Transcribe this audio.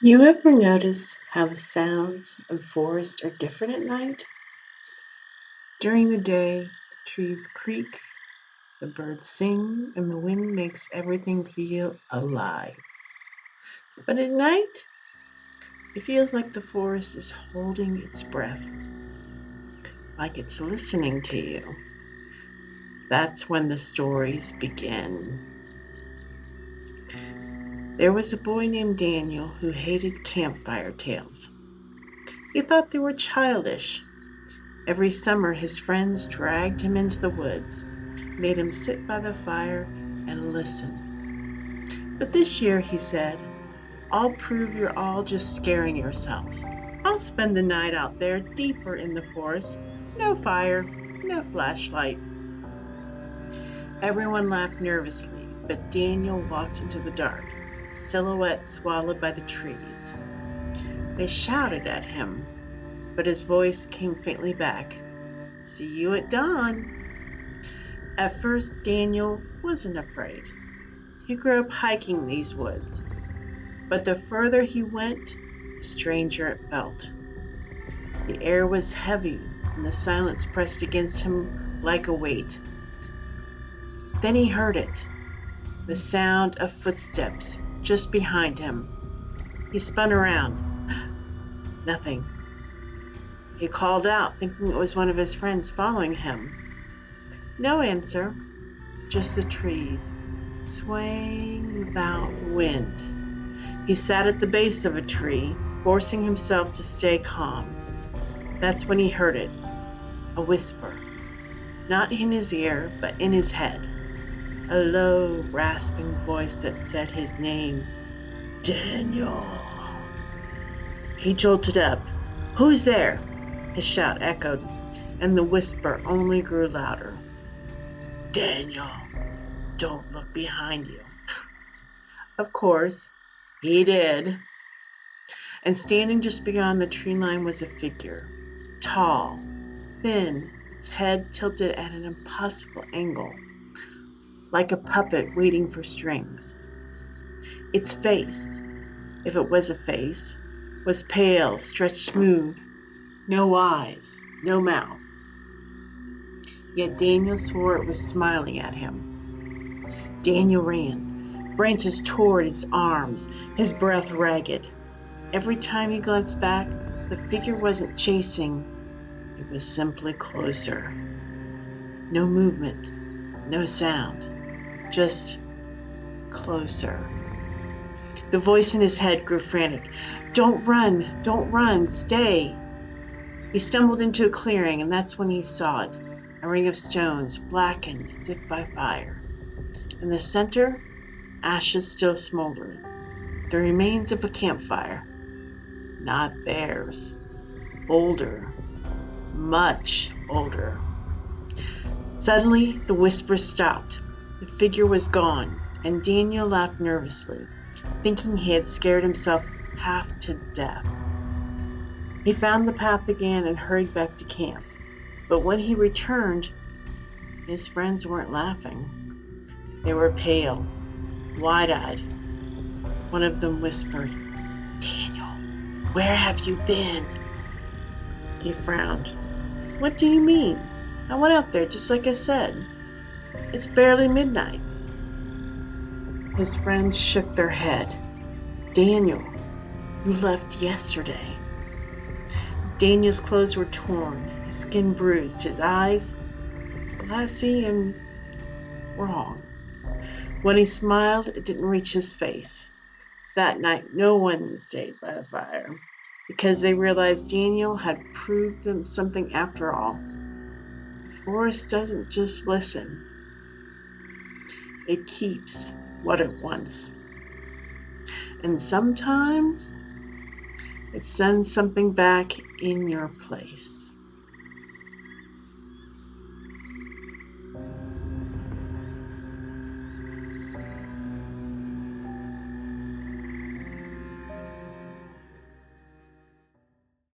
You ever notice how the sounds of forest are different at night? During the day, the trees creak, the birds sing, and the wind makes everything feel alive. But at night, it feels like the forest is holding its breath, like it's listening to you. That's when the stories begin. There was a boy named Daniel who hated campfire tales. He thought they were childish. Every summer, his friends dragged him into the woods, made him sit by the fire and listen. But this year, he said, I'll prove you're all just scaring yourselves. I'll spend the night out there deeper in the forest. No fire, no flashlight. Everyone laughed nervously, but Daniel walked into the dark, silhouette swallowed by the trees. They shouted at him, but his voice came faintly back. See you at dawn. At first, Daniel wasn't afraid. He grew up hiking these woods, but the further he went, the stranger it felt. The air was heavy, and the silence pressed against him like a weight. Then he heard it, the sound of footsteps just behind him. He spun around. Nothing. He called out, thinking it was one of his friends following him. No answer, just the trees, swaying without wind. He sat at the base of a tree, forcing himself to stay calm. That's when he heard it, a whisper, not in his ear, but in his head. A low, rasping voice that said his name, Daniel. He jolted up. Who's there? His shout echoed, and the whisper only grew louder. Daniel, don't look behind you. Of course, he did. And standing just beyond the tree line was a figure, tall, thin, its head tilted at an impossible angle, like a puppet waiting for strings. Its face, if it was a face, was pale, stretched smooth, no eyes, no mouth. Yet Daniel swore it was smiling at him. Daniel ran, branches tore at his arms, his breath ragged. Every time he glanced back, the figure wasn't chasing, it was simply closer. No movement, no sound, just closer. The voice in his head grew frantic. Don't run, stay. He stumbled into a clearing, and that's when he saw it, a ring of stones, blackened as if by fire. In the center, ashes still smoldering, the remains of a campfire. Not theirs. Older, much older. Suddenly, the whisper stopped. The figure was gone, and Daniel laughed nervously, thinking he had scared himself half to death. He found the path again and hurried back to camp. But when he returned, his friends weren't laughing. They were pale, wide-eyed. One of them whispered, Daniel, where have you been? He frowned. What do you mean? I went out there just like I said. It's barely midnight. His friends shook their head. Daniel, you left yesterday. Daniel's clothes were torn, his skin bruised, his eyes glassy and wrong. When he smiled, it didn't reach his face. That night, no one stayed by the fire because they realized Daniel had proved them something after all. The forest doesn't just listen, it keeps what it wants. And sometimes it sends something back in your place.